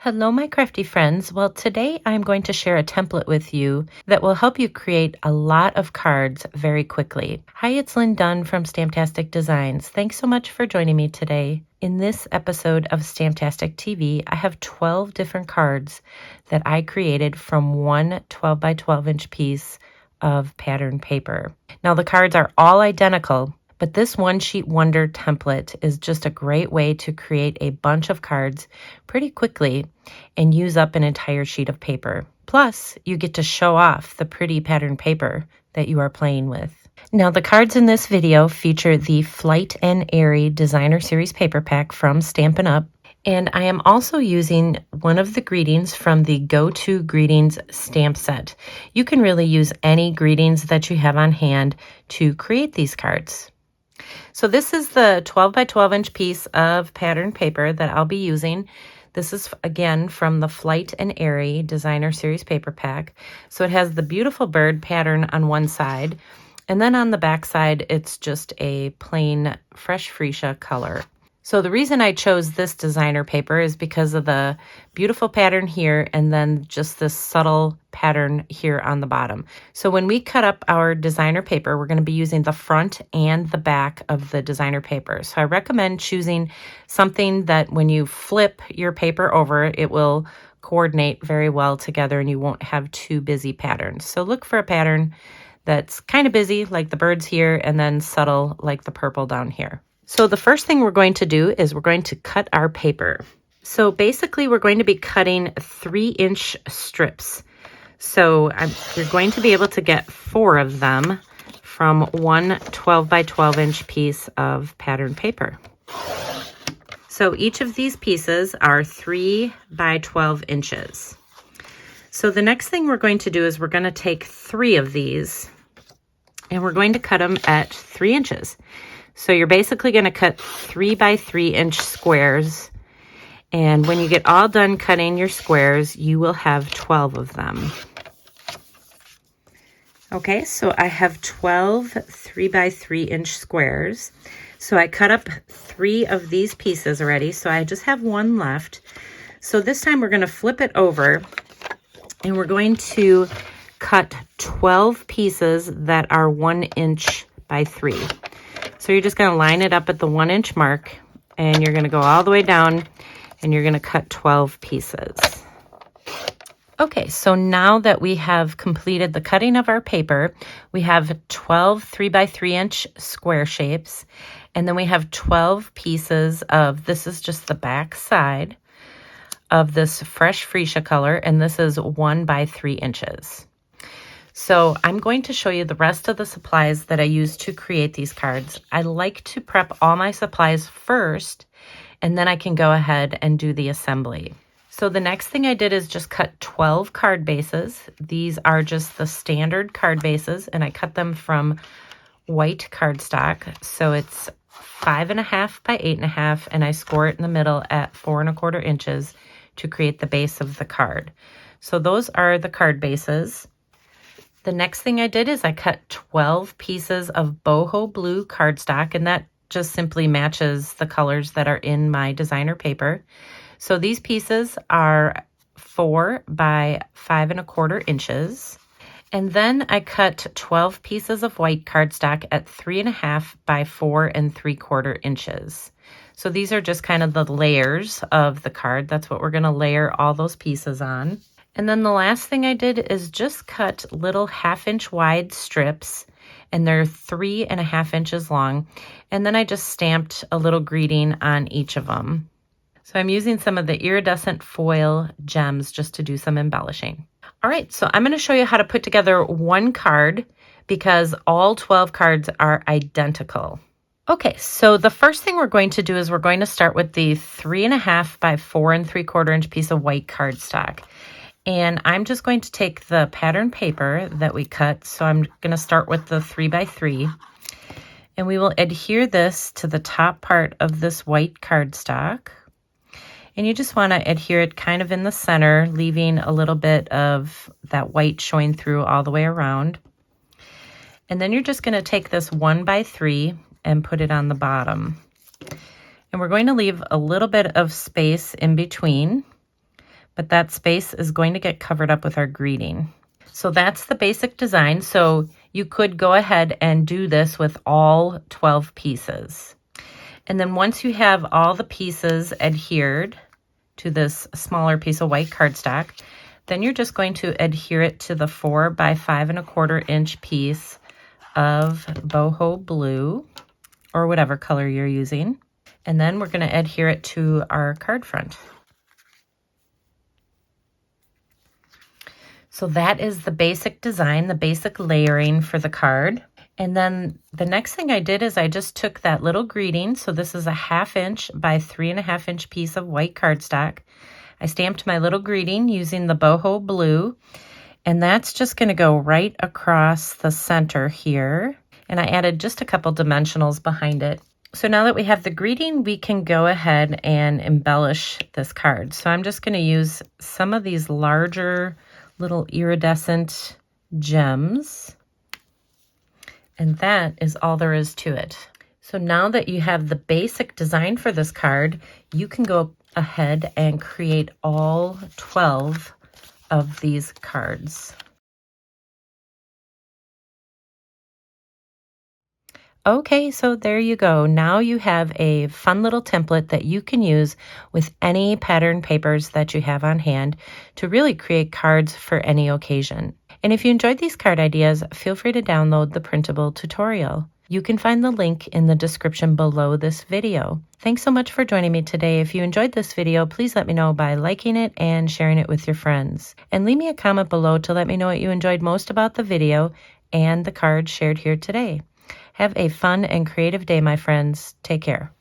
Hello, my crafty friends. Well, today I'm going to share a template with you that will help you create a lot of cards very quickly. Hi, it's Lynn Dunn from Stamptastic Designs. Thanks so much for joining me today. In this episode of Stamptastic TV, I have 12 different cards that I created from one 12 by 12 inch piece of pattern paper. Now, the cards are all identical, but this One Sheet Wonder template is just a great way to create a bunch of cards pretty quickly and use up an entire sheet of paper. Plus, you get to show off the pretty pattern paper that you are playing with. Now, the cards in this video feature the Flight and Airy Designer Series paper pack from Stampin' Up. And I am also using one of the greetings from the Go-To Greetings stamp set. You can really use any greetings that you have on hand to create these cards. So this is the 12 by 12 inch piece of pattern paper that I'll be using. This is, again, from the Flight and Airy Designer Series paper pack. So it has the beautiful bird pattern on one side, and then on the back side, it's just a plain fresh freesia color. So the reason I chose this designer paper is because of the beautiful pattern here and then just this subtle pattern here on the bottom. So when we cut up our designer paper, we're going to be using the front and the back of the designer paper. So I recommend choosing something that when you flip your paper over, it will coordinate very well together and you won't have too busy patterns. So look for a pattern that's kind of busy, like the birds here, and then subtle, like the purple down here. So the first thing we're going to do is we're going to cut our paper. So basically we're going to be cutting 3-inch strips. So you're going to be able to get 4 of them from one 12 by 12 inch piece of pattern paper. So each of these pieces are 3 by 12 inches. So the next thing we're going to do is we're going to take 3 of these and we're going to cut them at 3 inches. So you're basically going to cut 3 by 3 inch squares. And when you get all done cutting your squares, you will have 12 of them. Okay, so I have 12 3 by 3 inch squares. So I cut up 3 of these pieces already. So I just have 1 left. So this time we're going to flip it over and we're going to cut 12 pieces that are 1 inch by 3. So you're just going to line it up at the 1 inch mark and you're going to go all the way down and you're going to cut 12 pieces. Okay, so now that we have completed the cutting of our paper, we have 12 3 by 3 inch square shapes, and then we have 12 pieces of, this is just the back side of this fresh freesia color, and this is 1 by 3 inches. So I'm going to show you the rest of the supplies that I use to create these cards. I like to prep all my supplies first, and then I can go ahead and do the assembly. So the next thing I did is just cut 12 card bases. These are just the standard card bases, and I cut them from white cardstock. So it's 5.5 by 8.5, and I score it in the middle at 4 1/4 inches to create the base of the card. So those are the card bases. The next thing I did is I cut 12 pieces of boho blue cardstock, and that just simply matches the colors that are in my designer paper. So these pieces are 4 by 5 1/4 inches. And then I cut 12 pieces of white cardstock at 3.5 by 4 3/4 inches. So these are just kind of the layers of the card. That's what we're going to layer all those pieces on. And then the last thing I did is just cut little 1/2 inch wide strips, and they're 3.5 inches long. And then I just stamped a little greeting on each of them. So I'm using some of the iridescent foil gems just to do some embellishing. All right, so I'm going to show you how to put together one card because all 12 cards are identical. Okay, so the first thing we're going to do is we're going to start with the 3.5 by 4 3/4 inch piece of white cardstock. And I'm just going to take the pattern paper that we cut. So I'm going to start with the 3 by 3. And we will adhere this to the top part of this white cardstock. And you just want to adhere it kind of in the center, leaving a little bit of that white showing through all the way around. And then you're just going to take this 1 by 3 and put it on the bottom. And we're going to leave a little bit of space in between. but that space is going to get covered up with our greeting. So that's the basic design. So you could go ahead and do this with all 12 pieces. And then once you have all the pieces adhered to this smaller piece of white cardstock, then you're just going to adhere it to the 4 by 5¼ inch piece of boho blue, or whatever color you're using. And then we're going to adhere it to our card front. So that is the basic design, the basic layering for the card. And then the next thing I did is I just took that little greeting. So this is a 1/2 inch by 3½ inch piece of white cardstock. I stamped my little greeting using the boho blue, and that's just going to go right across the center here. And I added just a couple dimensionals behind it. So now that we have the greeting, we can go ahead and embellish this card. So I'm just going to use some of these larger little iridescent gems. And that is all there is to it. So now that you have the basic design for this card, you can go ahead and create all 12 of these cards. Okay, so there you go. Now you have a fun little template that you can use with any pattern papers that you have on hand to really create cards for any occasion. And if you enjoyed these card ideas, feel free to download the printable tutorial. You can find the link in the description below this video. Thanks so much for joining me today. If you enjoyed this video, please let me know by liking it and sharing it with your friends. And leave me a comment below to let me know what you enjoyed most about the video and the card shared here today. Have a fun and creative day, my friends. Take care.